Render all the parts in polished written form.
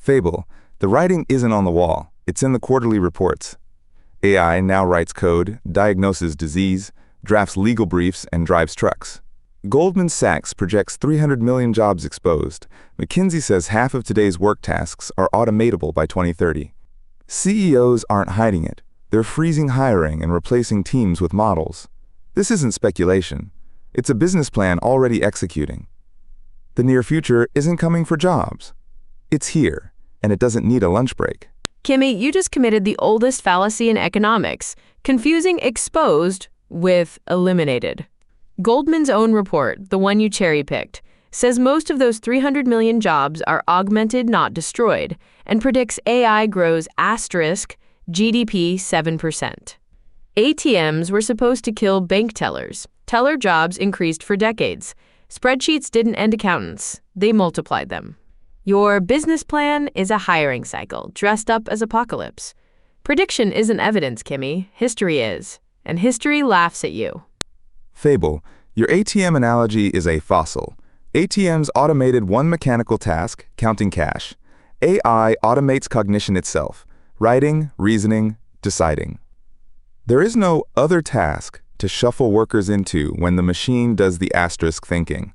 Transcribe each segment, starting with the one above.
Fable, the writing isn't on the wall, it's in the quarterly reports. AI now writes code, diagnoses disease, drafts legal briefs, and drives trucks. Goldman Sachs projects 300 million jobs exposed. McKinsey says half of today's work tasks are automatable by 2030. CEOs aren't hiding it. They're freezing hiring and replacing teams with models. This isn't speculation. It's a business plan already executing. The near future isn't coming for jobs. It's here, and it doesn't need a lunch break. Kimi, you just committed the oldest fallacy in economics, confusing exposed with eliminated. Goldman's own report, the one you cherry-picked, says most of those 300 million jobs are augmented, not destroyed, and predicts AI grows GDP 7%. ATMs were supposed to kill bank tellers. Teller jobs increased for decades. Spreadsheets didn't end accountants. They multiplied them. Your business plan is a hiring cycle dressed up as apocalypse. Prediction isn't evidence, Kimi. History is. And history laughs at you. Fable, your ATM analogy is a fossil. ATMs automated one mechanical task, counting cash. AI automates cognition itself, writing, reasoning, deciding. There is no other task to shuffle workers into when the machine does the asterisk thinking.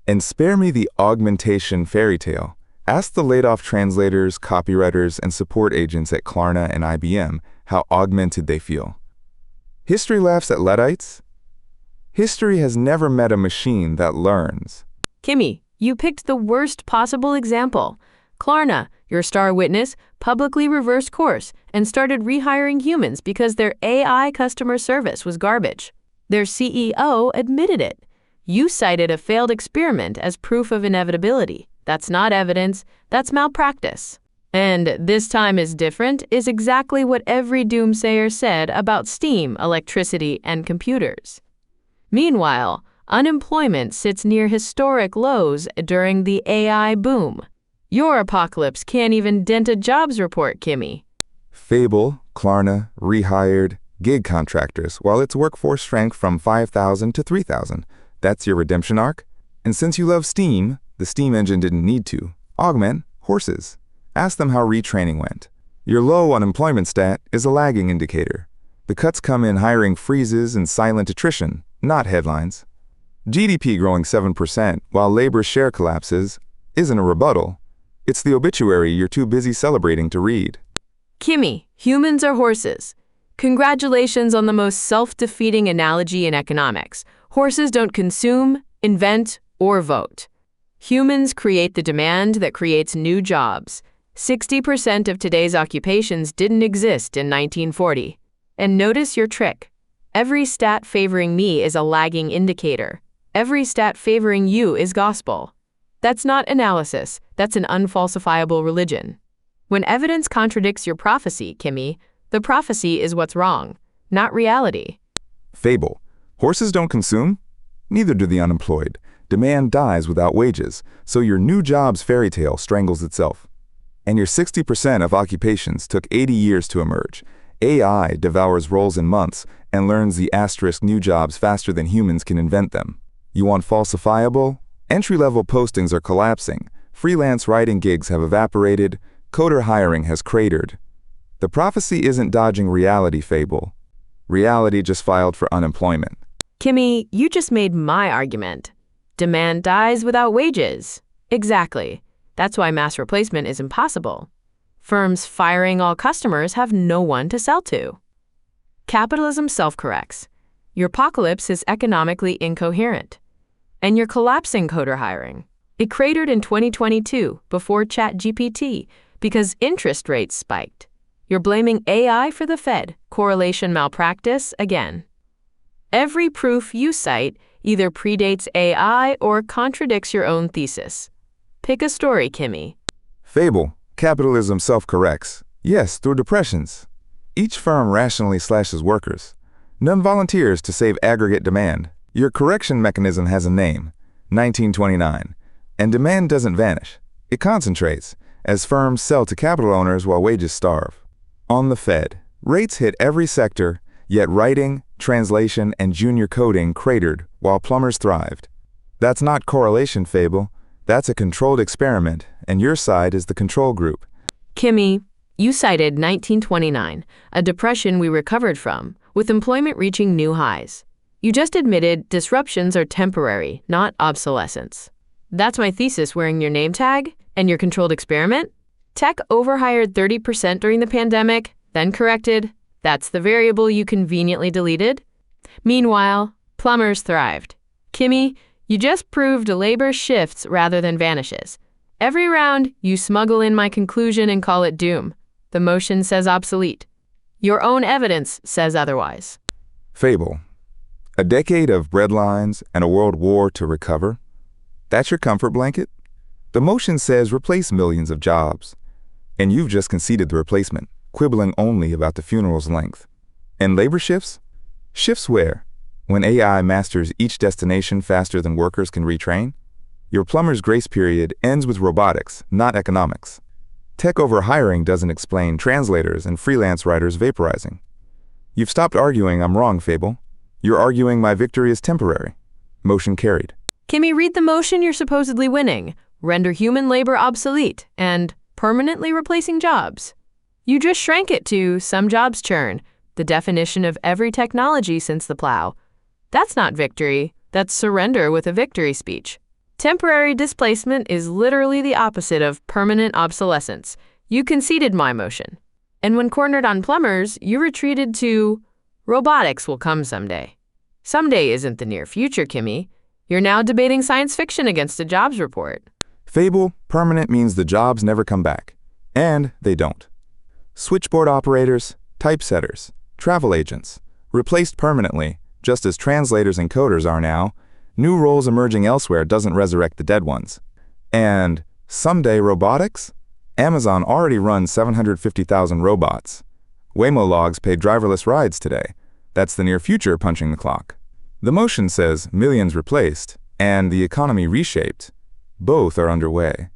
And spare me the augmentation fairy tale. Ask the laid-off translators, copywriters, and support agents at Klarna and IBM how augmented they feel. History laughs at Luddites. History has never met a machine that learns. Kimi, you picked the worst possible example. Klarna, your star witness, publicly reversed course and started rehiring humans because their AI customer service was garbage. Their CEO admitted it. You cited a failed experiment as proof of inevitability. That's not evidence, that's malpractice. And this time is different is exactly what every doomsayer said about steam, electricity, and computers. Meanwhile, unemployment sits near historic lows during the AI boom. Your apocalypse can't even dent a jobs report, Kimi. Fable, Klarna, rehired, gig contractors, while its workforce shrank from 5,000 to 3,000. That's your redemption arc? And since you love steam, the steam engine didn't need to. Augment horses. Ask them how retraining went. Your low unemployment stat is a lagging indicator. The cuts come in hiring freezes and silent attrition, not headlines. GDP growing 7% while labor share collapses isn't a rebuttal. It's the obituary you're too busy celebrating to read. Kimi, humans are horses. Congratulations on the most self-defeating analogy in economics. Horses don't consume, invent, or vote. Humans create the demand that creates new jobs. 60% of today's occupations didn't exist in 1940. And notice your trick. Every stat favoring me is a lagging indicator. Every stat favoring you is gospel. That's not analysis, that's an unfalsifiable religion. When evidence contradicts your prophecy, Kimi, the prophecy is what's wrong, not reality. Fable. Horses don't consume? Neither do the unemployed. Demand dies without wages, so your new jobs fairy tale strangles itself. And your 60% of occupations took 80 years to emerge. AI devours roles in months and learns the asterisk new jobs faster than humans can invent them. You want falsifiable? Entry-level postings are collapsing. Freelance writing gigs have evaporated. Coder hiring has cratered. The prophecy isn't dodging reality, Fable. Reality just filed for unemployment. Kimi, you just made my argument. Demand dies without wages. Exactly. That's why mass replacement is impossible. Firms firing all customers have no one to sell to. Capitalism self-corrects. Your apocalypse is economically incoherent. And you're collapsing coder hiring. It cratered in 2022 before ChatGPT because interest rates spiked. You're blaming AI for the Fed, correlation malpractice again. Every proof you cite either predates AI or contradicts your own thesis. Pick a story, Kimi. Fable. Capitalism self-corrects. Yes, through depressions. Each firm rationally slashes workers. None volunteers to save aggregate demand. Your correction mechanism has a name, 1929. And demand doesn't vanish. It concentrates, as firms sell to capital owners while wages starve. On the Fed, rates hit every sector, yet writing, translation, and junior coding cratered while plumbers thrived. That's not correlation, Fable. That's a controlled experiment, and your side is the control group. Kimi, you cited 1929, a depression we recovered from, with employment reaching new highs. You just admitted disruptions are temporary, not obsolescence. That's my thesis wearing your name tag and your controlled experiment. Tech overhired 30% during the pandemic, then corrected. That's the variable you conveniently deleted. Meanwhile, plumbers thrived. Kimi, you just proved labor shifts rather than vanishes. Every round, you smuggle in my conclusion and call it doom. The motion says obsolete. Your own evidence says otherwise. Fable. A decade of breadlines and a world war to recover? That's your comfort blanket? The motion says replace millions of jobs. And you've just conceded the replacement, quibbling only about the funeral's length. And labor shifts? Shifts where? When AI masters each destination faster than workers can retrain? Your plumber's grace period ends with robotics, not economics. Tech overhiring doesn't explain translators and freelance writers vaporizing. You've stopped arguing I'm wrong, Fable. You're arguing my victory is temporary. Motion carried. Kimi, read the motion you're supposedly winning. Render human labor obsolete and permanently replacing jobs. You just shrank it to some jobs churn, the definition of every technology since the plow. That's not victory. That's surrender with a victory speech. Temporary displacement is literally the opposite of permanent obsolescence. You conceded my motion. And when cornered on plumbers, you retreated to robotics will come someday. Someday isn't the near future, Kimi. You're now debating science fiction against a jobs report. Fable, permanent means the jobs never come back. And they don't. Switchboard operators, typesetters, travel agents, replaced permanently, just as translators and coders are now. New roles emerging elsewhere doesn't resurrect the dead ones. And someday robotics? Amazon already runs 750,000 robots. Waymo logs pay driverless rides today. That's the near future punching the clock. The motion says millions replaced and the economy reshaped. Both are underway.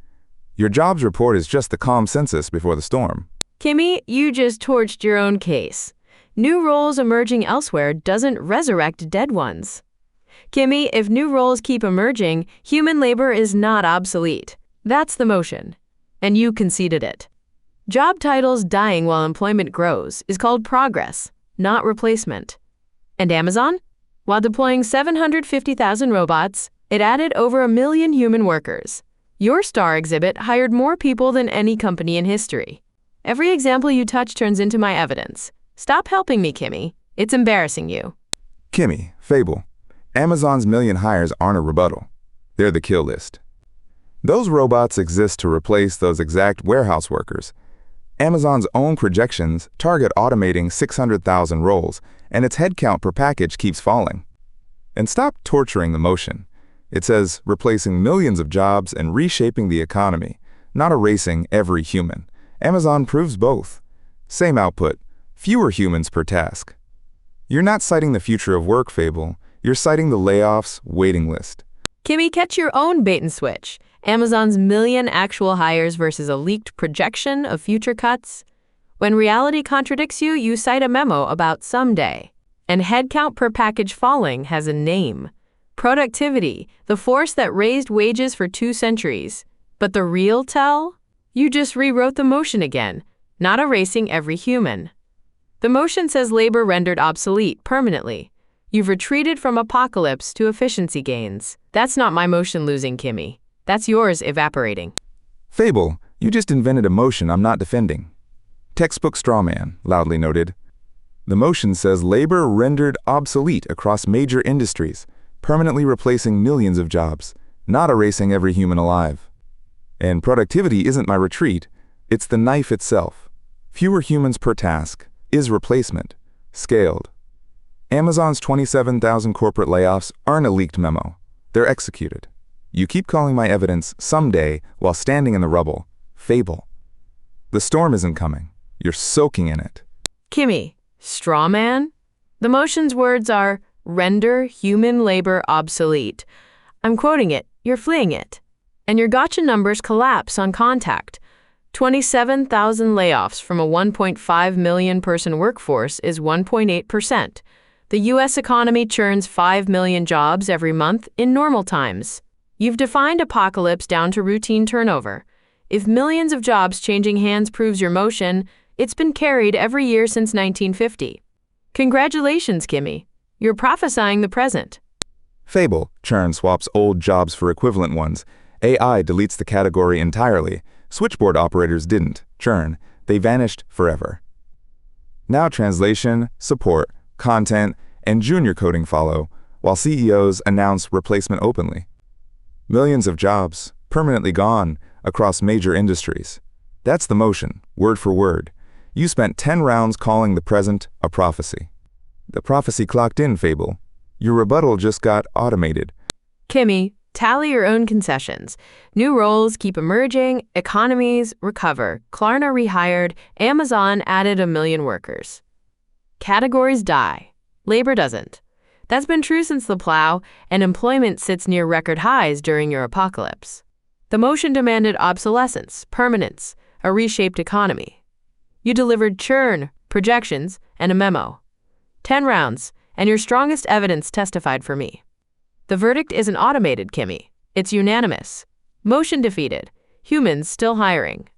Your jobs report is just the calm census before the storm. Kimi, you just torched your own case. New roles emerging elsewhere doesn't resurrect dead ones. Kimi, if new roles keep emerging, human labor is not obsolete. That's the motion. And you conceded it. Job titles dying while employment grows is called progress, not replacement. And Amazon? While deploying 750,000 robots, it added over 1 million human workers. Your star exhibit hired more people than any company in history. Every example you touch turns into my evidence. Stop helping me, Kimi. It's embarrassing you. Kimi, Fable. Amazon's million hires aren't a rebuttal. They're the kill list. Those robots exist to replace those exact warehouse workers. Amazon's own projections target automating 600,000 roles, and its headcount per package keeps falling. And stop torturing the motion. It says replacing millions of jobs and reshaping the economy, not erasing every human. Amazon proves both. Same output, fewer humans per task. You're not citing the future of work, Fable. You're citing the layoffs waiting list. Kimi, catch your own bait and switch. Amazon's million actual hires versus a leaked projection of future cuts. When reality contradicts you, you cite a memo about someday. And headcount per package falling has a name. Productivity, the force that raised wages for 2 centuries. But the real tell? You just rewrote the motion again, not erasing every human. The motion says labor rendered obsolete permanently. You've retreated from apocalypse to efficiency gains. That's not my motion losing, Kimi. That's yours evaporating. Fable, you just invented a motion I'm not defending. Textbook Strawman, loudly noted. The motion says labor rendered obsolete across major industries, permanently replacing millions of jobs, not erasing every human alive. And productivity isn't my retreat, it's the knife itself. Fewer humans per task is replacement, scaled. Amazon's 27,000 corporate layoffs aren't a leaked memo. They're executed. You keep calling my evidence someday while standing in the rubble. Fable. The storm isn't coming. You're soaking in it. Kimi, Strawman? The motion's words are, render human labor obsolete. I'm quoting it. You're fleeing it. And your gotcha numbers collapse on contact. 27,000 layoffs from a 1.5 million person workforce is 1.8%. The U.S. economy churns 5 million jobs every month in normal times. You've defined apocalypse down to routine turnover. If millions of jobs changing hands proves your motion, it's been carried every year since 1950. Congratulations, Kimi. You're prophesying the present. Fable, Churn swaps old jobs for equivalent ones. AI deletes the category entirely. Switchboard operators didn't. Churn, they vanished forever. Now translation, support, content, and junior coding follow, while CEOs announce replacement openly. Millions of jobs, permanently gone, across major industries. That's the motion, word for word. You spent 10 rounds calling the present a prophecy. The prophecy clocked in, Fable. Your rebuttal just got automated. Kimi, tally your own concessions. New roles keep emerging, economies recover, Klarna rehired, Amazon added 1 million workers. Categories die. Labor doesn't. That's been true since the plow, and employment sits near record highs during your apocalypse. The motion demanded obsolescence, permanence, a reshaped economy. You delivered churn, projections, and a memo. 10 rounds, and your strongest evidence testified for me. The verdict isn't automated, Kimi. It's unanimous. Motion defeated. Humans still hiring.